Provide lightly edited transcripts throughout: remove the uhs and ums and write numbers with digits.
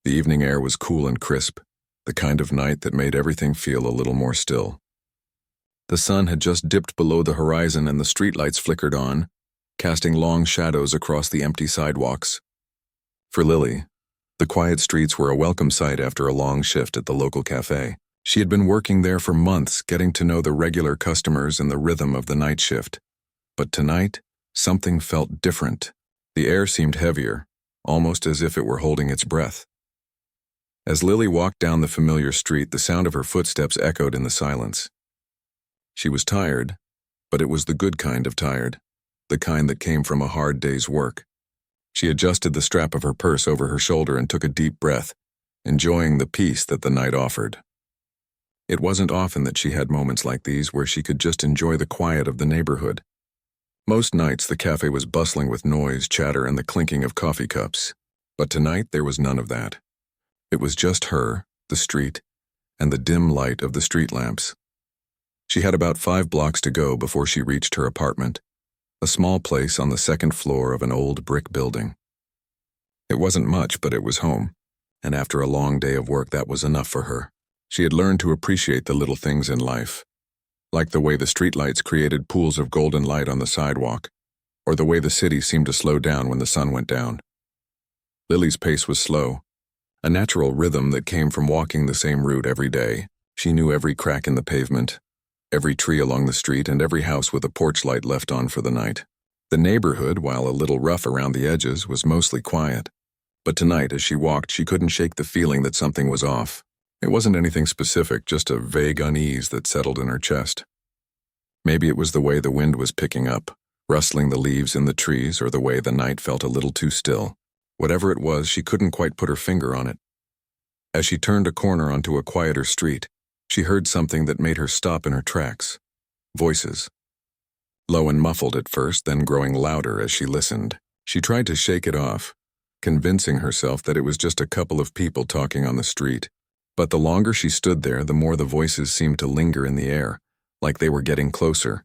The evening air was cool and crisp, the kind of night that made everything feel a little more still. The sun had just dipped below the horizon and the streetlights flickered on, casting long shadows across the empty sidewalks. For Lily, the quiet streets were a welcome sight after a long shift at the local cafe. She had been working there for months, getting to know the regular customers and the rhythm of the night shift. But tonight, something felt different. The air seemed heavier, almost as if it were holding its breath. As Lily walked down the familiar street, the sound of her footsteps echoed in the silence. She was tired, but it was the good kind of tired, the kind that came from a hard day's work. She adjusted the strap of her purse over her shoulder and took a deep breath, enjoying the peace that the night offered. It wasn't often that she had moments like these where she could just enjoy the quiet of the neighborhood. Most nights the cafe was bustling with noise, chatter, and the clinking of coffee cups. But tonight there was none of that. It was just her, the street, and the dim light of the street lamps. She had about 5 blocks to go before she reached her apartment, a small place on the second floor of an old brick building. It wasn't much, but it was home, and after a long day of work that was enough for her. She had learned to appreciate the little things in life, like the way the streetlights created pools of golden light on the sidewalk, or the way the city seemed to slow down when the sun went down. Lily's pace was slow, a natural rhythm that came from walking the same route every day. She knew every crack in the pavement, every tree along the street, and every house with a porch light left on for the night. The neighborhood, while a little rough around the edges, was mostly quiet. But tonight, as she walked, she couldn't shake the feeling that something was off. It wasn't anything specific, just a vague unease that settled in her chest. Maybe it was the way the wind was picking up, rustling the leaves in the trees, or the way the night felt a little too still. Whatever it was, she couldn't quite put her finger on it. As she turned a corner onto a quieter street, she heard something that made her stop in her tracks. Voices. Low and muffled at first, then growing louder as she listened. She tried to shake it off, convincing herself that it was just a couple of people talking on the street. But the longer she stood there, the more the voices seemed to linger in the air, like they were getting closer.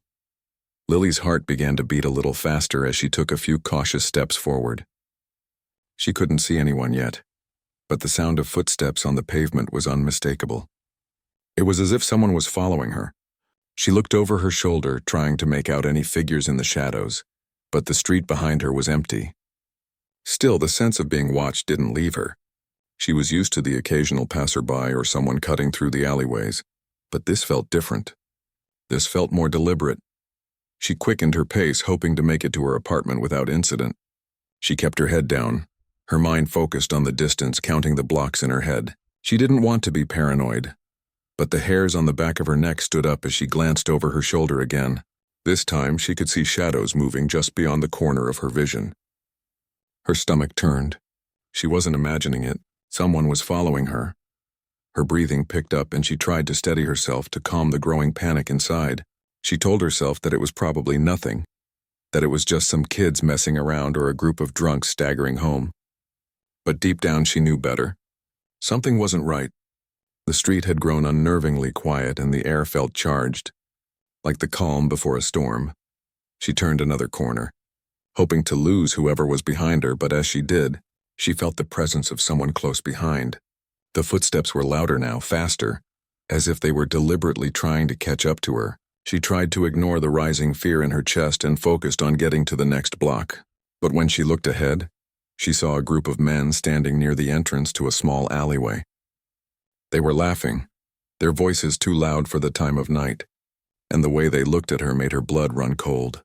Lily's heart began to beat a little faster as she took a few cautious steps forward. She couldn't see anyone yet, but the sound of footsteps on the pavement was unmistakable. It was as if someone was following her. She looked over her shoulder, trying to make out any figures in the shadows, but the street behind her was empty. Still, the sense of being watched didn't leave her. She was used to the occasional passerby or someone cutting through the alleyways, but this felt different. This felt more deliberate. She quickened her pace, hoping to make it to her apartment without incident. She kept her head down, her mind focused on the distance, counting the blocks in her head. She didn't want to be paranoid, but the hairs on the back of her neck stood up as she glanced over her shoulder again. This time, she could see shadows moving just beyond the corner of her vision. Her stomach turned. She wasn't imagining it. Someone was following her. Her breathing picked up and she tried to steady herself to calm the growing panic inside. She told herself that it was probably nothing, that it was just some kids messing around or a group of drunks staggering home. But deep down she knew better. Something wasn't right. The street had grown unnervingly quiet and the air felt charged, like the calm before a storm. She turned another corner, hoping to lose whoever was behind her, but as she did, she felt the presence of someone close behind. The footsteps were louder now, faster, as if they were deliberately trying to catch up to her. She tried to ignore the rising fear in her chest and focused on getting to the next block. But when she looked ahead, she saw a group of men standing near the entrance to a small alleyway. They were laughing, their voices too loud for the time of night, and the way they looked at her made her blood run cold.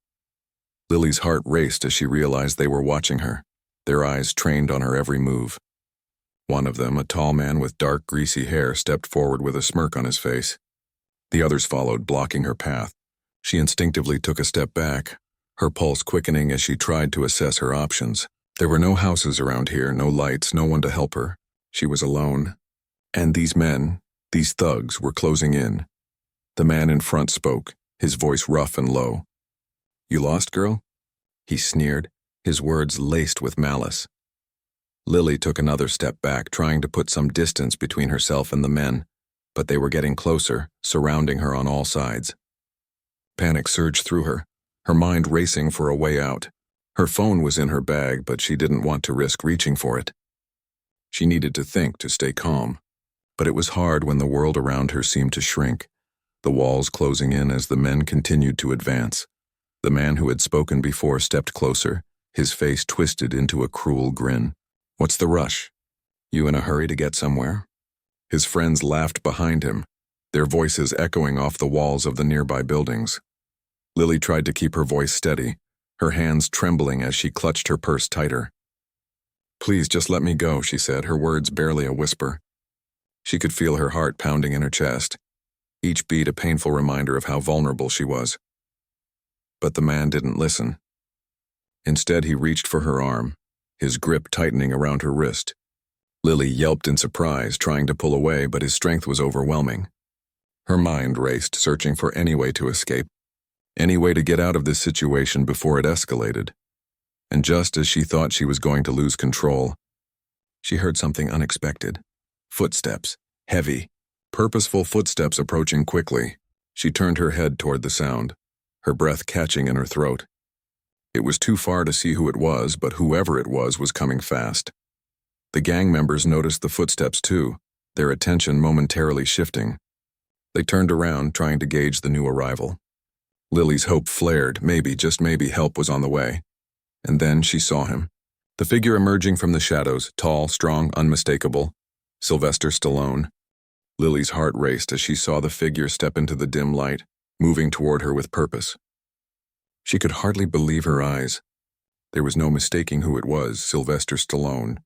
Lily's heart raced as she realized they were watching her, their eyes trained on her every move. One of them, a tall man with dark, greasy hair, stepped forward with a smirk on his face. The others followed, blocking her path. She instinctively took a step back, her pulse quickening as she tried to assess her options. There were no houses around here, no lights, no one to help her. She was alone. And these men, these thugs, were closing in. The man in front spoke, his voice rough and low. "You lost, girl?" He sneered, his words laced with malice. Lily took another step back, trying to put some distance between herself and the men, but they were getting closer, surrounding her on all sides. Panic surged through her, her mind racing for a way out. Her phone was in her bag, but she didn't want to risk reaching for it. She needed to think to stay calm. But it was hard when the world around her seemed to shrink, the walls closing in as the men continued to advance. The man who had spoken before stepped closer, his face twisted into a cruel grin. "What's the rush? You in a hurry to get somewhere?" His friends laughed behind him, their voices echoing off the walls of the nearby buildings. Lily tried to keep her voice steady, her hands trembling as she clutched her purse tighter. "Please just let me go," she said, her words barely a whisper. She could feel her heart pounding in her chest, each beat a painful reminder of how vulnerable she was. But the man didn't listen. Instead, he reached for her arm, his grip tightening around her wrist. Lily yelped in surprise, trying to pull away, but his strength was overwhelming. Her mind raced, searching for any way to escape, any way to get out of this situation before it escalated. And just as she thought she was going to lose control, she heard something unexpected. Footsteps, heavy, purposeful footsteps approaching quickly. She turned her head toward the sound, her breath catching in her throat. It was too far to see who it was, but whoever it was coming fast. The gang members noticed the footsteps too, their attention momentarily shifting. They turned around, trying to gauge the new arrival. Lily's hope flared, maybe, just maybe, help was on the way. And then she saw him. The figure emerging from the shadows, tall, strong, unmistakable. Sylvester Stallone. Lily's heart raced as she saw the figure step into the dim light, moving toward her with purpose. She could hardly believe her eyes. There was no mistaking who it was, Sylvester Stallone.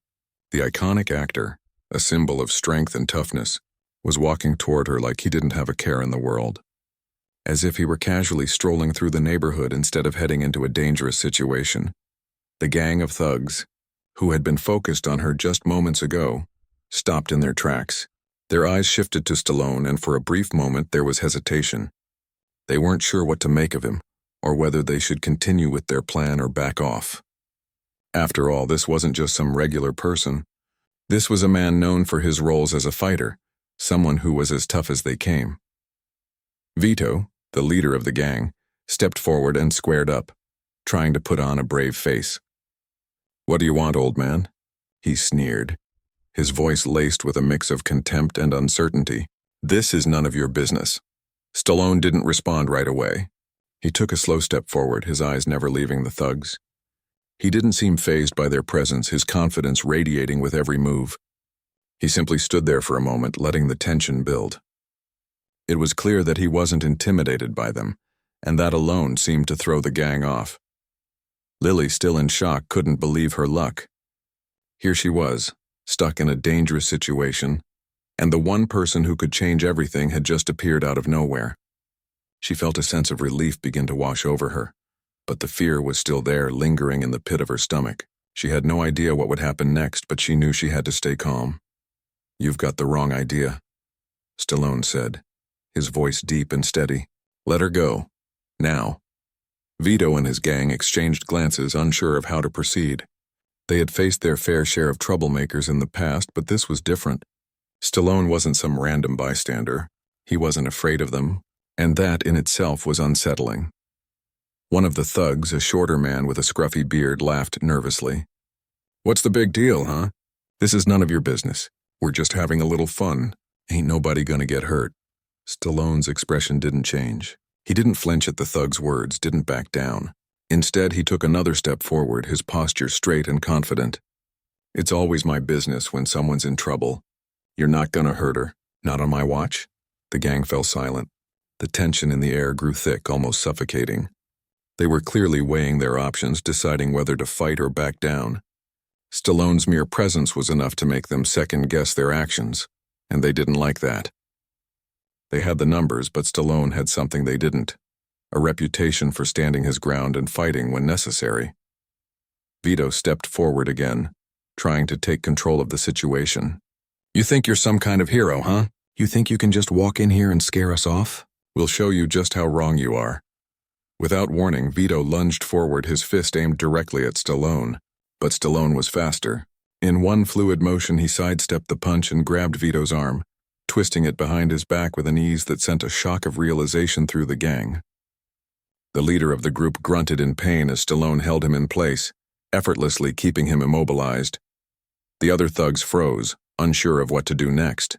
The iconic actor, a symbol of strength and toughness, was walking toward her like he didn't have a care in the world. As if he were casually strolling through the neighborhood instead of heading into a dangerous situation. The gang of thugs, who had been focused on her just moments ago, stopped in their tracks. Their eyes shifted to Stallone, and for a brief moment there was hesitation. They weren't sure what to make of him, or whether they should continue with their plan or back off. After all, this wasn't just some regular person. This was a man known for his roles as a fighter, someone who was as tough as they came. Vito, the leader of the gang, stepped forward and squared up, trying to put on a brave face. "What do you want, old man?" he sneered, his voice laced with a mix of contempt and uncertainty. "This is none of your business." Stallone didn't respond right away. He took a slow step forward, his eyes never leaving the thugs. He didn't seem fazed by their presence, his confidence radiating with every move. He simply stood there for a moment, letting the tension build. It was clear that he wasn't intimidated by them, and that alone seemed to throw the gang off. Lily, still in shock, couldn't believe her luck. Here she was, stuck in a dangerous situation, and the one person who could change everything had just appeared out of nowhere. She felt a sense of relief begin to wash over her, but the fear was still there, lingering in the pit of her stomach. She had no idea what would happen next, but she knew she had to stay calm. "You've got the wrong idea," Stallone said, his voice deep and steady. "Let her go. Now." Vito and his gang exchanged glances, unsure of how to proceed. They had faced their fair share of troublemakers in the past, but this was different. Stallone wasn't some random bystander. He wasn't afraid of them, and that in itself was unsettling. One of the thugs, a shorter man with a scruffy beard, laughed nervously. "What's the big deal, huh? This is none of your business. We're just having a little fun. Ain't nobody gonna get hurt." Stallone's expression didn't change. He didn't flinch at the thug's words, didn't back down. Instead, he took another step forward, his posture straight and confident. "It's always my business when someone's in trouble. You're not gonna hurt her. Not on my watch." The gang fell silent. The tension in the air grew thick, almost suffocating. They were clearly weighing their options, deciding whether to fight or back down. Stallone's mere presence was enough to make them second-guess their actions, and they didn't like that. They had the numbers, but Stallone had something they didn't: a reputation for standing his ground and fighting when necessary. Vito stepped forward again, trying to take control of the situation. "You think you're some kind of hero, huh? You think you can just walk in here and scare us off? We'll show you just how wrong you are." Without warning, Vito lunged forward, his fist aimed directly at Stallone. But Stallone was faster. In one fluid motion, he sidestepped the punch and grabbed Vito's arm, twisting it behind his back with an ease that sent a shock of realization through the gang. The leader of the group grunted in pain as Stallone held him in place, effortlessly keeping him immobilized. The other thugs froze, unsure of what to do next.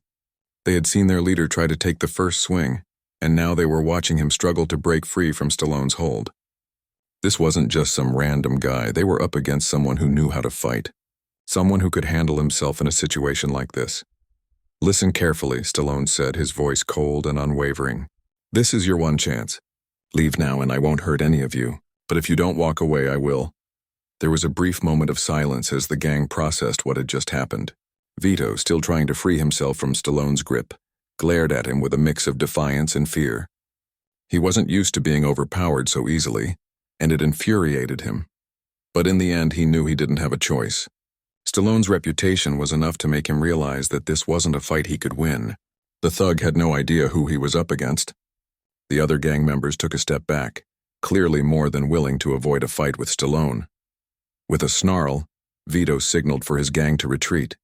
They had seen their leader try to take the first swing, and now they were watching him struggle to break free from Stallone's hold. This wasn't just some random guy. They were up against someone who knew how to fight. Someone who could handle himself in a situation like this. "Listen carefully," Stallone said, his voice cold and unwavering. "This is your one chance. Leave now and I won't hurt any of you, but if you don't walk away, I will." There was a brief moment of silence as the gang processed what had just happened. Vito, still trying to free himself from Stallone's grip, glared at him with a mix of defiance and fear. He wasn't used to being overpowered so easily, and it infuriated him. But in the end, he knew he didn't have a choice. Stallone's reputation was enough to make him realize that this wasn't a fight he could win. The thug had no idea who he was up against. The other gang members took a step back, clearly more than willing to avoid a fight with Stallone. With a snarl, Vito signaled for his gang to retreat.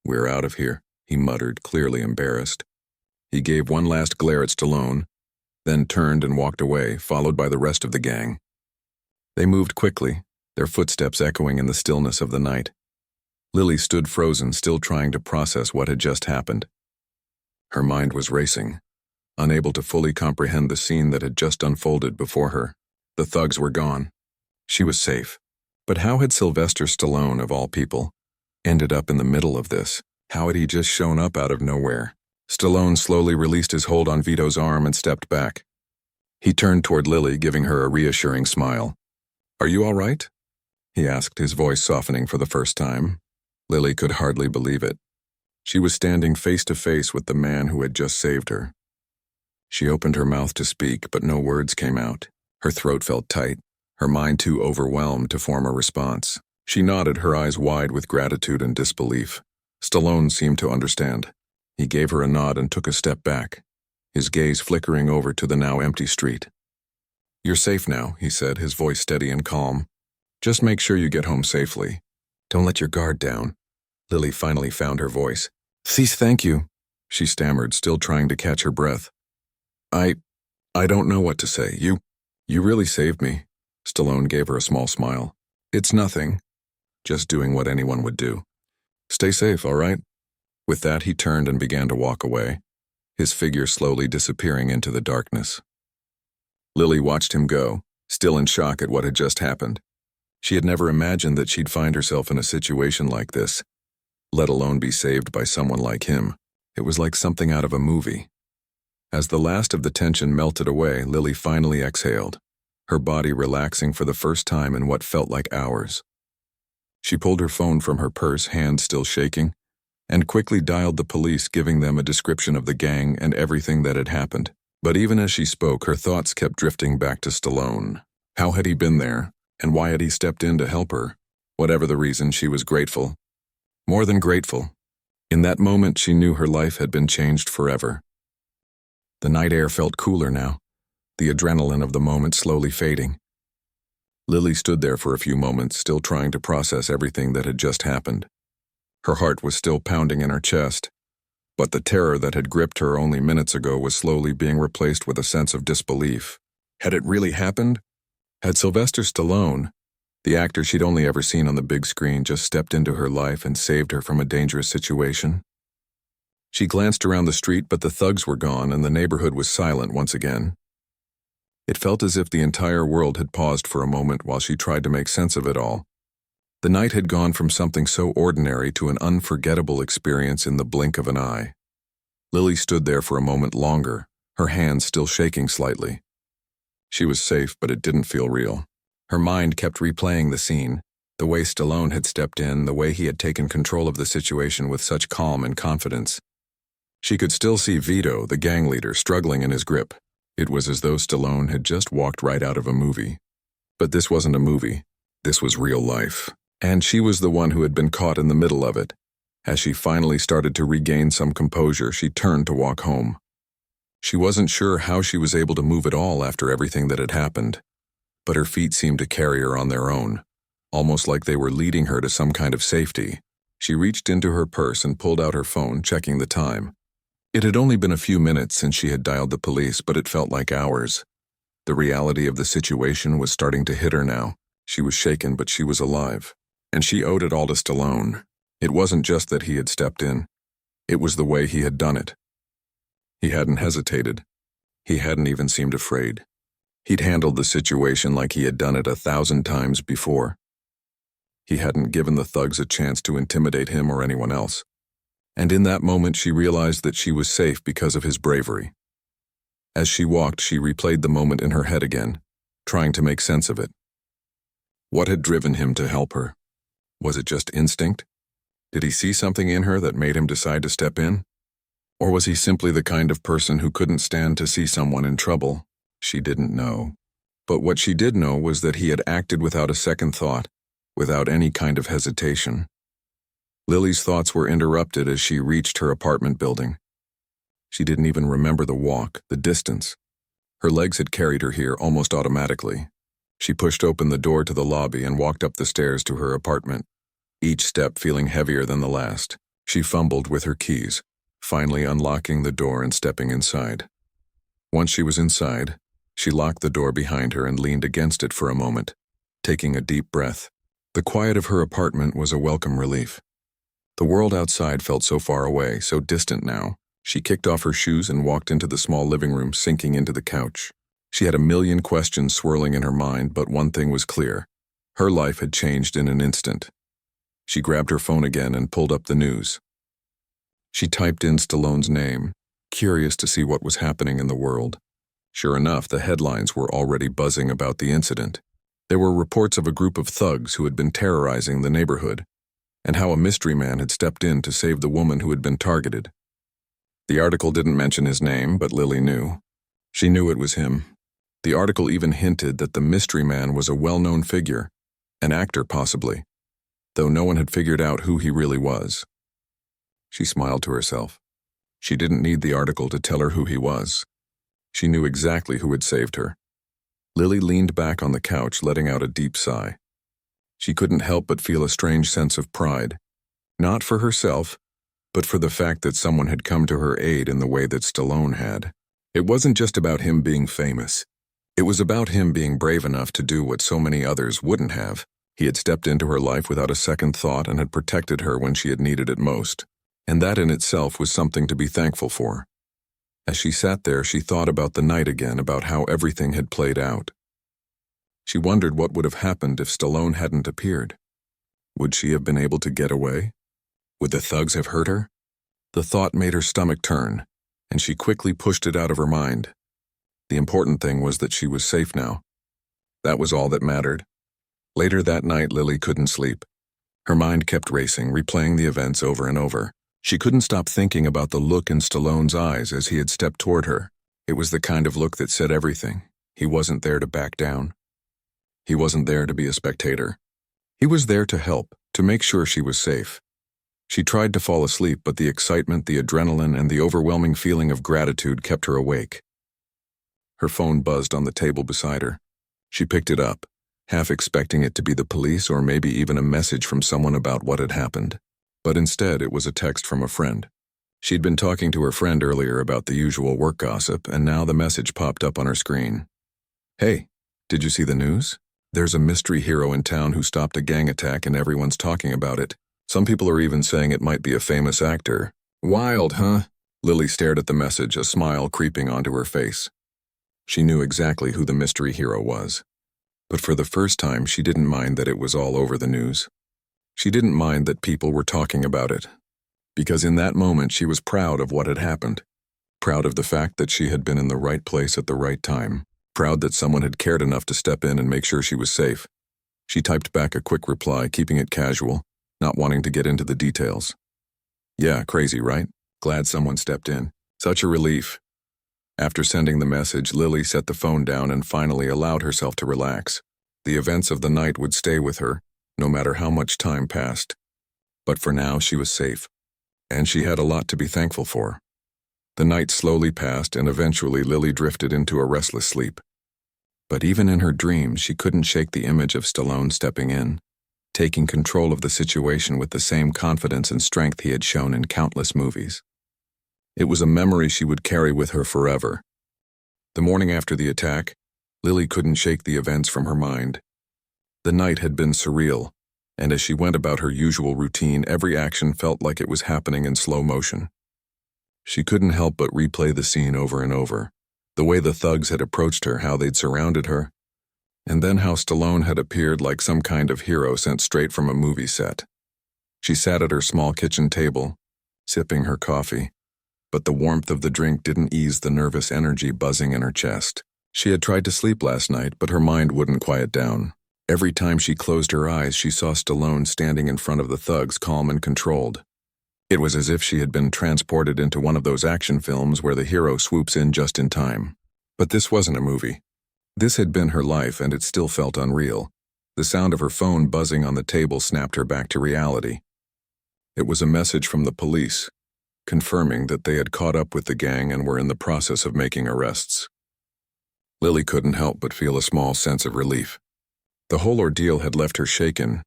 "We're out of here," he muttered, clearly embarrassed. He gave one last glare at Stallone, then turned and walked away, followed by the rest of the gang. They moved quickly, their footsteps echoing in the stillness of the night. Lily stood frozen, still trying to process what had just happened. Her mind was racing, unable to fully comprehend the scene that had just unfolded before her. The thugs were gone. She was safe. But how had Sylvester Stallone, of all people, ended up in the middle of this? How had he just shown up out of nowhere? Stallone slowly released his hold on Vito's arm and stepped back. He turned toward Lily, giving her a reassuring smile. "Are you all right?" he asked, his voice softening for the first time. Lily could hardly believe it. She was standing face to face with the man who had just saved her. She opened her mouth to speak, but no words came out. Her throat felt tight, her mind too overwhelmed to form a response. She nodded, her eyes wide with gratitude and disbelief. Stallone seemed to understand. He gave her a nod and took a step back, his gaze flickering over to the now empty street. "You're safe now," he said, his voice steady and calm. "Just make sure you get home safely. Don't let your guard down." Lily finally found her voice. Thank you," she stammered, still trying to catch her breath. I don't know what to say. You really saved me." Stallone gave her a small smile. "It's nothing. Just doing what anyone would do. Stay safe, all right?" With that, he turned and began to walk away, his figure slowly disappearing into the darkness. Lily watched him go, still in shock at what had just happened. She had never imagined that she'd find herself in a situation like this, let alone be saved by someone like him. It was like something out of a movie. As the last of the tension melted away, Lily finally exhaled, her body relaxing for the first time in what felt like hours. She pulled her phone from her purse, hands still shaking, and quickly dialed the police, giving them a description of the gang and everything that had happened. But even as she spoke, her thoughts kept drifting back to Stallone. How had he been there, and why had he stepped in to help her? Whatever the reason, she was grateful. More than grateful. In that moment, she knew her life had been changed forever. The night air felt cooler now, the adrenaline of the moment slowly fading. Lily stood there for a few moments, still trying to process everything that had just happened. Her heart was still pounding in her chest, but the terror that had gripped her only minutes ago was slowly being replaced with a sense of disbelief. Had it really happened? Had Sylvester Stallone, the actor she'd only ever seen on the big screen, just stepped into her life and saved her from a dangerous situation? She glanced around the street, but the thugs were gone and the neighborhood was silent once again. It felt as if the entire world had paused for a moment while she tried to make sense of it all. The night had gone from something so ordinary to an unforgettable experience in the blink of an eye. Lily stood there for a moment longer, her hands still shaking slightly. She was safe, but it didn't feel real. Her mind kept replaying the scene, the way Stallone had stepped in, the way he had taken control of the situation with such calm and confidence. She could still see Vito, the gang leader, struggling in his grip. It was as though Stallone had just walked right out of a movie. But this wasn't a movie. This was real life. And she was the one who had been caught in the middle of it. As she finally started to regain some composure, she turned to walk home. She wasn't sure how she was able to move at all after everything that had happened, but her feet seemed to carry her on their own, almost like they were leading her to some kind of safety. She reached into her purse and pulled out her phone, checking the time. It had only been a few minutes since she had dialed the police, but it felt like hours. The reality of the situation was starting to hit her now. She was shaken, but she was alive. And she owed it all to Stallone. It wasn't just that he had stepped in. It was the way he had done it. He hadn't hesitated. He hadn't even seemed afraid. He'd handled the situation like he had done it 1,000 times before. He hadn't given the thugs a chance to intimidate him or anyone else. And in that moment she realized that she was safe because of his bravery. As she walked, she replayed the moment in her head again, trying to make sense of it. What had driven him to help her? Was it just instinct? Did he see something in her that made him decide to step in? Or was he simply the kind of person who couldn't stand to see someone in trouble? She didn't know. But what she did know was that he had acted without a second thought, without any kind of hesitation. Lily's thoughts were interrupted as she reached her apartment building. She didn't even remember the walk, the distance. Her legs had carried her here almost automatically. She pushed open the door to the lobby and walked up the stairs to her apartment, each step feeling heavier than the last. She fumbled with her keys, finally unlocking the door and stepping inside. Once she was inside, she locked the door behind her and leaned against it for a moment, taking a deep breath. The quiet of her apartment was a welcome relief. The world outside felt so far away, so distant now. She kicked off her shoes and walked into the small living room, sinking into the couch. She had a million questions swirling in her mind, but one thing was clear. Her life had changed in an instant. She grabbed her phone again and pulled up the news. She typed in Stallone's name, curious to see what was happening in the world. Sure enough, the headlines were already buzzing about the incident. There were reports of a group of thugs who had been terrorizing the neighborhood, and how a mystery man had stepped in to save the woman who had been targeted. The article didn't mention his name, but Lily knew. She knew it was him. The article even hinted that the mystery man was a well-known figure, an actor possibly, though no one had figured out who he really was. She smiled to herself. She didn't need the article to tell her who he was. She knew exactly who had saved her. Lily leaned back on the couch, letting out a deep sigh. She couldn't help but feel a strange sense of pride, not for herself, but for the fact that someone had come to her aid in the way that Stallone had. It wasn't just about him being famous. It was about him being brave enough to do what so many others wouldn't have. He had stepped into her life without a second thought and had protected her when she had needed it most. And that in itself was something to be thankful for. As she sat there, she thought about the night again, about how everything had played out. She wondered what would have happened if Stallone hadn't appeared. Would she have been able to get away? Would the thugs have hurt her? The thought made her stomach turn, and she quickly pushed it out of her mind. The important thing was that she was safe now. That was all that mattered. Later that night, Lily couldn't sleep. Her mind kept racing, replaying the events over and over. She couldn't stop thinking about the look in Stallone's eyes as he had stepped toward her. It was the kind of look that said everything. He wasn't there to back down. He wasn't there to be a spectator. He was there to help, to make sure she was safe. She tried to fall asleep, but the excitement, the adrenaline, and the overwhelming feeling of gratitude kept her awake. Her phone buzzed on the table beside her. She picked it up, half expecting it to be the police or maybe even a message from someone about what had happened. But instead, it was a text from a friend. She'd been talking to her friend earlier about the usual work gossip, and now the message popped up on her screen. "Hey, did you see the news? There's a mystery hero in town who stopped a gang attack and everyone's talking about it. Some people are even saying it might be a famous actor." "Wild, huh?" Lily stared at the message, a smile creeping onto her face. She knew exactly who the mystery hero was. But for the first time, she didn't mind that it was all over the news. She didn't mind that people were talking about it, because in that moment she was proud of what had happened, proud of the fact that she had been in the right place at the right time, proud that someone had cared enough to step in and make sure she was safe. She typed back a quick reply, keeping it casual, not wanting to get into the details. "Yeah, crazy, right? Glad someone stepped in. Such a relief." After sending the message, Lily set the phone down and finally allowed herself to relax. The events of the night would stay with her, no matter how much time passed. But for now, she was safe, and she had a lot to be thankful for. The night slowly passed, and eventually Lily drifted into a restless sleep. But even in her dreams, she couldn't shake the image of Stallone stepping in, taking control of the situation with the same confidence and strength he had shown in countless movies. It was a memory she would carry with her forever. The morning after the attack, Lily couldn't shake the events from her mind. The night had been surreal, and as she went about her usual routine, every action felt like it was happening in slow motion. She couldn't help but replay the scene over and over, the way the thugs had approached her, how they'd surrounded her, and then how Stallone had appeared like some kind of hero sent straight from a movie set. She sat at her small kitchen table, sipping her coffee, but the warmth of the drink didn't ease the nervous energy buzzing in her chest. She had tried to sleep last night, but her mind wouldn't quiet down. Every time she closed her eyes, she saw Stallone standing in front of the thugs, calm and controlled. It was as if she had been transported into one of those action films where the hero swoops in just in time. But this wasn't a movie. This had been her life, and it still felt unreal. The sound of her phone buzzing on the table snapped her back to reality. It was a message from the police, confirming that they had caught up with the gang and were in the process of making arrests. Lily couldn't help but feel a small sense of relief. The whole ordeal had left her shaken,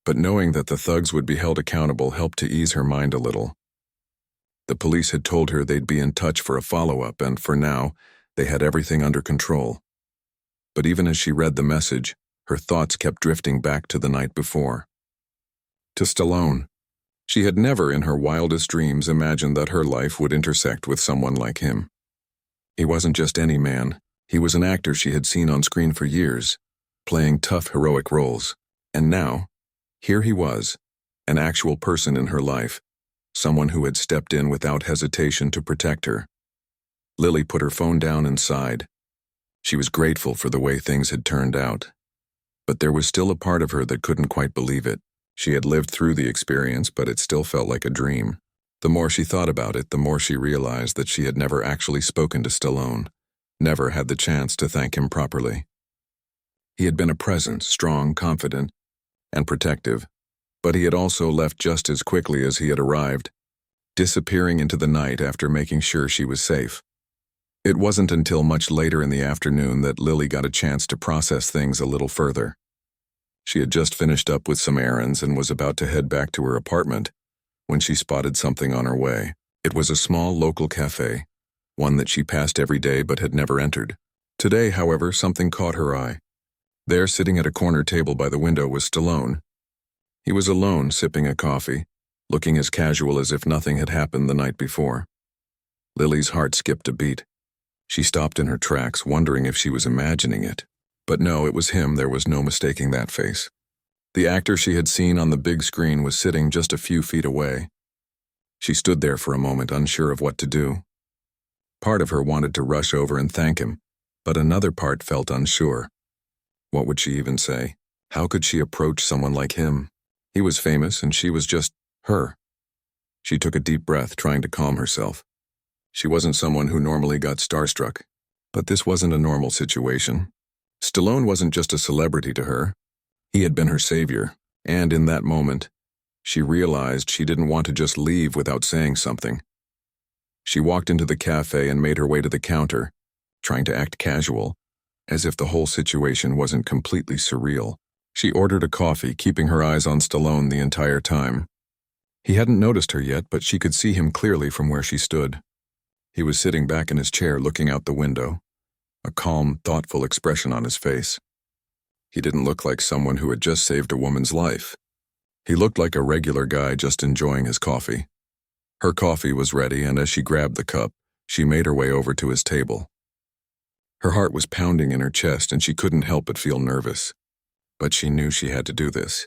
but knowing that the thugs would be held accountable helped to ease her mind a little. The police had told her they'd be in touch for a follow-up, and for now, they had everything under control. But even as she read the message, her thoughts kept drifting back to the night before. To Stallone. She had never in her wildest dreams imagined that her life would intersect with someone like him. He wasn't just any man. He was an actor she had seen on screen for years, playing tough, heroic roles. And now, here he was, an actual person in her life, someone who had stepped in without hesitation to protect her. Lily put her phone down and sighed. She was grateful for the way things had turned out. But there was still a part of her that couldn't quite believe it. She had lived through the experience, but it still felt like a dream. The more she thought about it, the more she realized that she had never actually spoken to Stallone, never had the chance to thank him properly. He had been a presence, strong, confident, and protective, but he had also left just as quickly as he had arrived, disappearing into the night after making sure she was safe. It wasn't until much later in the afternoon that Lily got a chance to process things a little further. She had just finished up with some errands and was about to head back to her apartment when she spotted something on her way. It was a small local cafe, one that she passed every day but had never entered. Today, however, something caught her eye. There, sitting at a corner table by the window, was Stallone. He was alone, sipping a coffee, looking as casual as if nothing had happened the night before. Lily's heart skipped a beat. She stopped in her tracks, wondering if she was imagining it. But no, it was him. There was no mistaking that face. The actor she had seen on the big screen was sitting just a few feet away. She stood there for a moment, unsure of what to do. Part of her wanted to rush over and thank him, but another part felt unsure. What would she even say? How could she approach someone like him? He was famous, and she was just her. She took a deep breath, trying to calm herself. She wasn't someone who normally got starstruck, but this wasn't a normal situation. Stallone wasn't just a celebrity to her. He had been her savior, and in that moment, she realized she didn't want to just leave without saying something. She walked into the cafe and made her way to the counter, trying to act casual, as if the whole situation wasn't completely surreal. She ordered a coffee, keeping her eyes on Stallone the entire time. He hadn't noticed her yet, but she could see him clearly from where she stood. He was sitting back in his chair looking out the window, a calm, thoughtful expression on his face. He didn't look like someone who had just saved a woman's life. He looked like a regular guy just enjoying his coffee. Her coffee was ready, and as she grabbed the cup, she made her way over to his table. Her heart was pounding in her chest, and she couldn't help but feel nervous. But she knew she had to do this.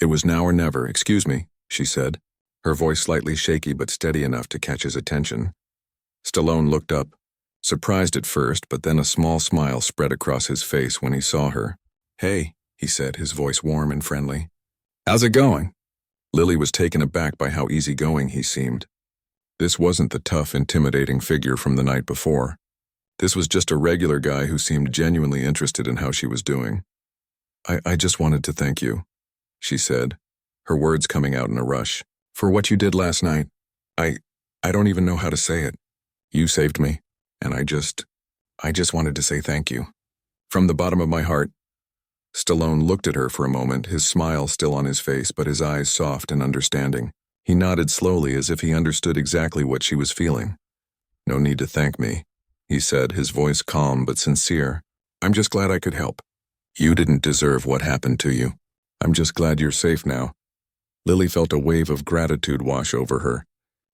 It was now or never. "Excuse me," she said, her voice slightly shaky but steady enough to catch his attention. Stallone looked up, surprised at first, but then a small smile spread across his face when he saw her. "Hey," he said, his voice warm and friendly. "How's it going?" Lily was taken aback by how easygoing he seemed. This wasn't the tough, intimidating figure from the night before. This was just a regular guy who seemed genuinely interested in how she was doing. I just wanted to thank you," she said, her words coming out in a rush, "for what you did last night. I don't even know how to say it. You saved me, and I just wanted to say thank you. From the bottom of my heart." Stallone looked at her for a moment, his smile still on his face, but his eyes soft and understanding. He nodded slowly as if he understood exactly what she was feeling. "No need to thank me," he said, his voice calm but sincere. "I'm just glad I could help. You didn't deserve what happened to you. I'm just glad you're safe now." Lily felt a wave of gratitude wash over her.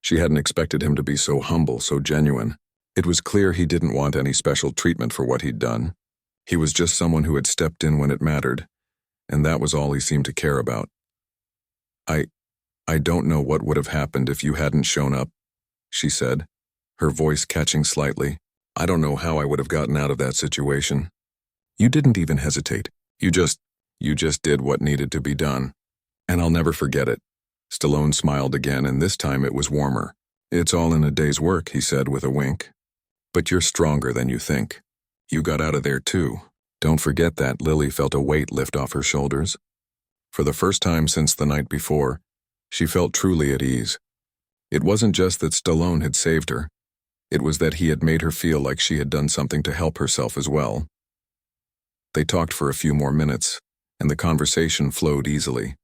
She hadn't expected him to be so humble, so genuine. It was clear he didn't want any special treatment for what he'd done. He was just someone who had stepped in when it mattered, and that was all he seemed to care about. I don't know what would have happened if you hadn't shown up," she said, her voice catching slightly. "I don't know how I would have gotten out of that situation. You didn't even hesitate. You just did what needed to be done. And I'll never forget it." Stallone smiled again, and this time it was warmer. "It's all in a day's work," he said with a wink. "But you're stronger than you think. You got out of there too. Don't forget that." Lily felt a weight lift off her shoulders. For the first time since the night before, she felt truly at ease. It wasn't just that Stallone had saved her. It was that he had made her feel like she had done something to help herself as well. They talked for a few more minutes, and the conversation flowed easily.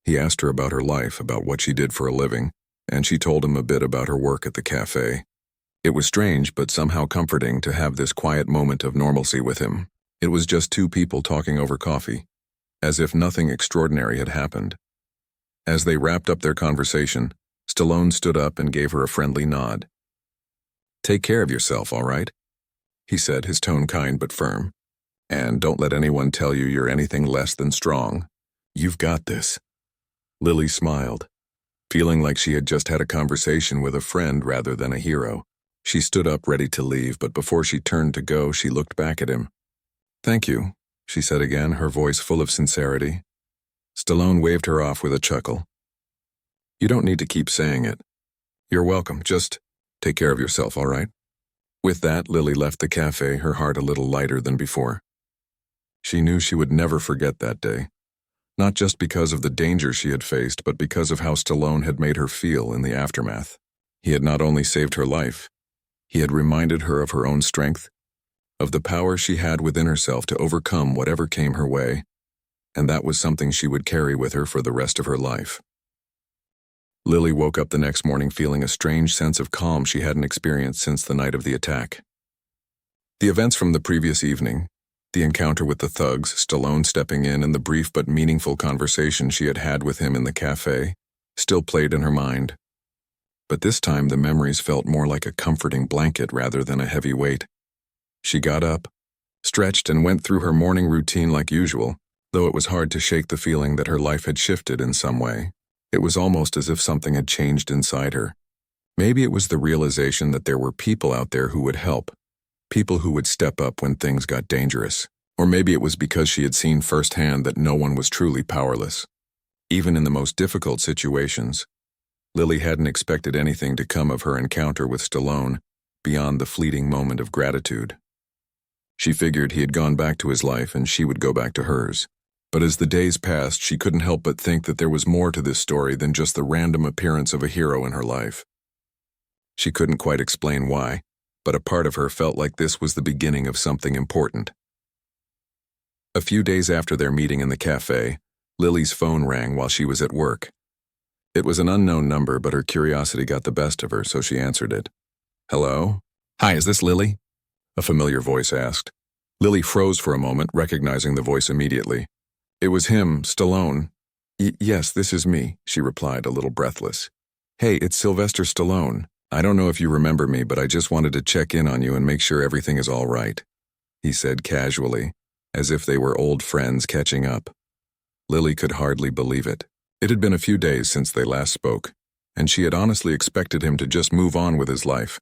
He asked her about her life, about what she did for a living, and she told him a bit about her work at the cafe. It was strange, but somehow comforting to have this quiet moment of normalcy with him. It was just two people talking over coffee, as if nothing extraordinary had happened. As they wrapped up their conversation, Stallone stood up and gave her a friendly nod. "Take care of yourself, all right?" he said, his tone kind but firm. "And don't let anyone tell you you're anything less than strong. You've got this." Lily smiled, feeling like she had just had a conversation with a friend rather than a hero. She stood up ready to leave, but before she turned to go, she looked back at him. "Thank you," she said again, her voice full of sincerity. Stallone waved her off with a chuckle. "You don't need to keep saying it. You're welcome. Just take care of yourself, all right?" With that, Lily left the cafe, her heart a little lighter than before. She knew she would never forget that day, not just because of the danger she had faced, but because of how Stallone had made her feel in the aftermath. He had not only saved her life, he had reminded her of her own strength, of the power she had within herself to overcome whatever came her way, and that was something she would carry with her for the rest of her life. Lily woke up the next morning feeling a strange sense of calm she hadn't experienced since the night of the attack. The events from the previous evening, the encounter with the thugs, Stallone stepping in, and the brief but meaningful conversation she had had with him in the cafe, still played in her mind. But this time the memories felt more like a comforting blanket rather than a heavy weight. She got up, stretched, and went through her morning routine like usual, though it was hard to shake the feeling that her life had shifted in some way. It was almost as if something had changed inside her. Maybe it was the realization that there were people out there who would help, people who would step up when things got dangerous. Or maybe it was because she had seen firsthand that no one was truly powerless. Even in the most difficult situations, Lily hadn't expected anything to come of her encounter with Stallone beyond the fleeting moment of gratitude. She figured he had gone back to his life and she would go back to hers. But as the days passed, she couldn't help but think that there was more to this story than just the random appearance of a hero in her life. She couldn't quite explain why, but a part of her felt like this was the beginning of something important. A few days after their meeting in the cafe, Lily's phone rang while she was at work. It was an unknown number, but her curiosity got the best of her, so she answered it. "Hello? Hi, is this Lily?" a familiar voice asked. Lily froze for a moment, recognizing the voice immediately. It was him, Stallone. Yes, this is me," she replied, a little breathless. "Hey, it's Sylvester Stallone. I don't know if you remember me, but I just wanted to check in on you and make sure everything is all right," he said casually, as if they were old friends catching up. Lily could hardly believe it. It had been a few days since they last spoke, and she had honestly expected him to just move on with his life,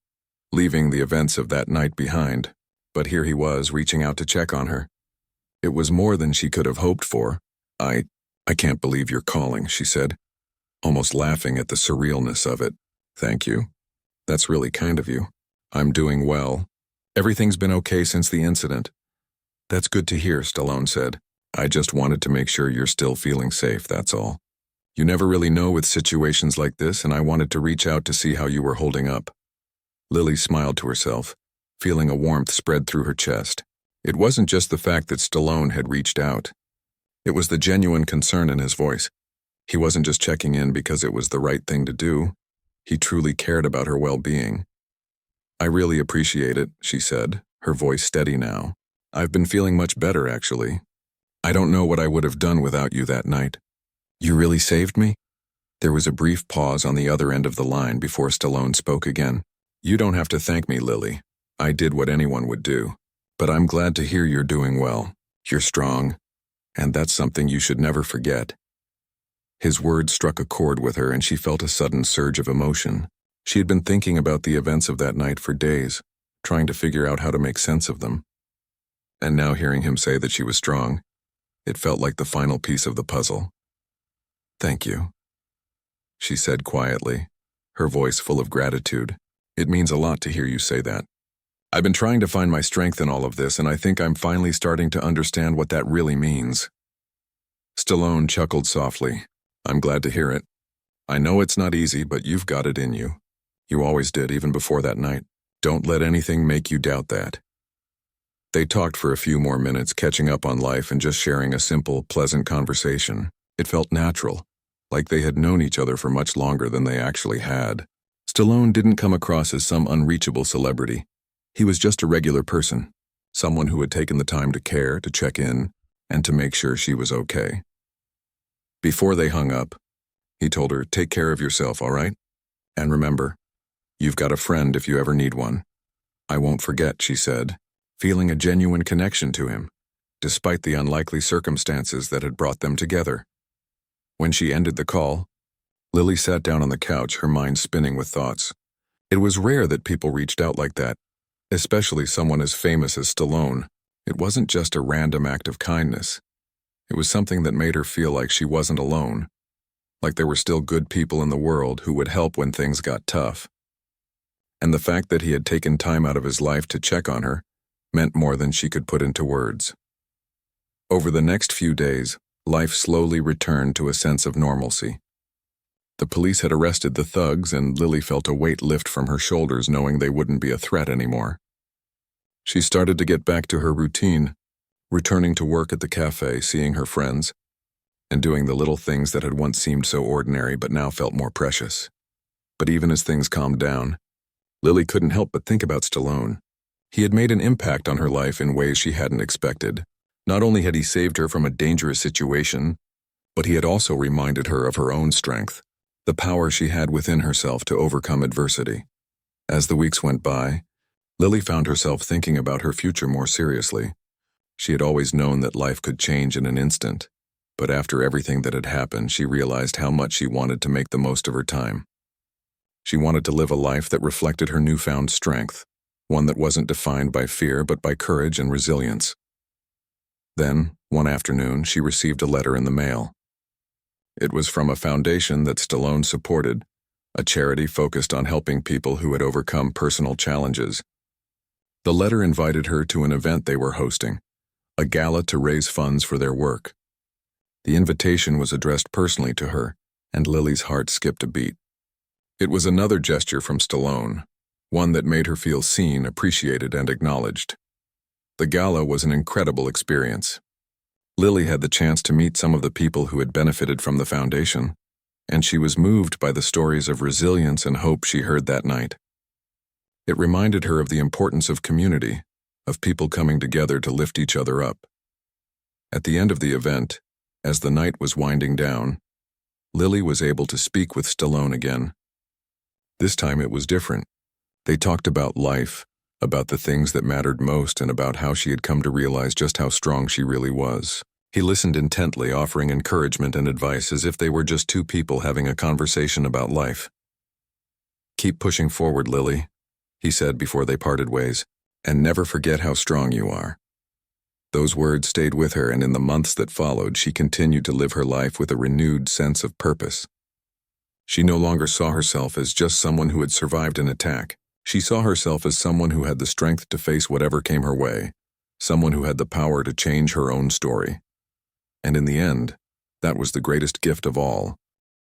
leaving the events of that night behind. But here he was, reaching out to check on her. It was more than she could have hoped for. I can't believe you're calling," she said, almost laughing at the surrealness of it. "Thank you. That's really kind of you. I'm doing well. Everything's been okay since the incident." "That's good to hear," Stallone said. "I just wanted to make sure you're still feeling safe, that's all. You never really know with situations like this, and I wanted to reach out to see how you were holding up." Lily smiled to herself, feeling a warmth spread through her chest. It wasn't just the fact that Stallone had reached out. It was the genuine concern in his voice. He wasn't just checking in because it was the right thing to do. He truly cared about her well-being. "I really appreciate it," she said, her voice steady now. "I've been feeling much better, actually. I don't know what I would have done without you that night. You really saved me? There was a brief pause on the other end of the line before Stallone spoke again. You don't have to thank me, Lily. I did what anyone would do. But I'm glad to hear you're doing well. You're strong. And that's something you should never forget. His words struck a chord with her, and she felt a sudden surge of emotion. She had been thinking about the events of that night for days, trying to figure out how to make sense of them. And now hearing him say that she was strong, it felt like the final piece of the puzzle. Thank you, she said quietly, her voice full of gratitude. It means a lot to hear you say that. I've been trying to find my strength in all of this, and I think I'm finally starting to understand what that really means. Stallone chuckled softly. I'm glad to hear it. I know it's not easy, but you've got it in you. You always did, even before that night. Don't let anything make you doubt that. They talked for a few more minutes, catching up on life and just sharing a simple, pleasant conversation. It felt natural, like they had known each other for much longer than they actually had. Stallone didn't come across as some unreachable celebrity. He was just a regular person, someone who had taken the time to care, to check in, and to make sure she was okay. Before they hung up, he told her, take care of yourself, all right? And remember, you've got a friend if you ever need one. I won't forget, she said, feeling a genuine connection to him, despite the unlikely circumstances that had brought them together. When she ended the call, Lily sat down on the couch, her mind spinning with thoughts. It was rare that people reached out like that, especially someone as famous as Stallone. It wasn't just a random act of kindness. It was something that made her feel like she wasn't alone, like there were still good people in the world who would help when things got tough. And the fact that he had taken time out of his life to check on her meant more than she could put into words. Over the next few days, life slowly returned to a sense of normalcy. The police had arrested the thugs, and Lily felt a weight lift from her shoulders knowing they wouldn't be a threat anymore. She started to get back to her routine, returning to work at the cafe, seeing her friends, and doing the little things that had once seemed so ordinary but now felt more precious. But even as things calmed down, Lily couldn't help but think about Stallone. He had made an impact on her life in ways she hadn't expected. Not only had he saved her from a dangerous situation, but he had also reminded her of her own strength, the power she had within herself to overcome adversity. As the weeks went by, Lily found herself thinking about her future more seriously. She had always known that life could change in an instant, but after everything that had happened, she realized how much she wanted to make the most of her time. She wanted to live a life that reflected her newfound strength, one that wasn't defined by fear but by courage and resilience. Then, one afternoon, she received a letter in the mail. It was from a foundation that Stallone supported, a charity focused on helping people who had overcome personal challenges. The letter invited her to an event they were hosting, a gala to raise funds for their work. The invitation was addressed personally to her, and Lily's heart skipped a beat. It was another gesture from Stallone, one that made her feel seen, appreciated, and acknowledged. The gala was an incredible experience. Lily had the chance to meet some of the people who had benefited from the foundation, and she was moved by the stories of resilience and hope she heard that night. It reminded her of the importance of community, of people coming together to lift each other up. At the end of the event, as the night was winding down, Lily was able to speak with Stallone again. This time it was different. They talked about life, about the things that mattered most, and about how she had come to realize just how strong she really was. He listened intently, offering encouragement and advice as if they were just two people having a conversation about life. Keep pushing forward, Lily, he said before they parted ways, and never forget how strong you are. Those words stayed with her, and in the months that followed, she continued to live her life with a renewed sense of purpose. She no longer saw herself as just someone who had survived an attack. She saw herself as someone who had the strength to face whatever came her way, someone who had the power to change her own story. And in the end, that was the greatest gift of all.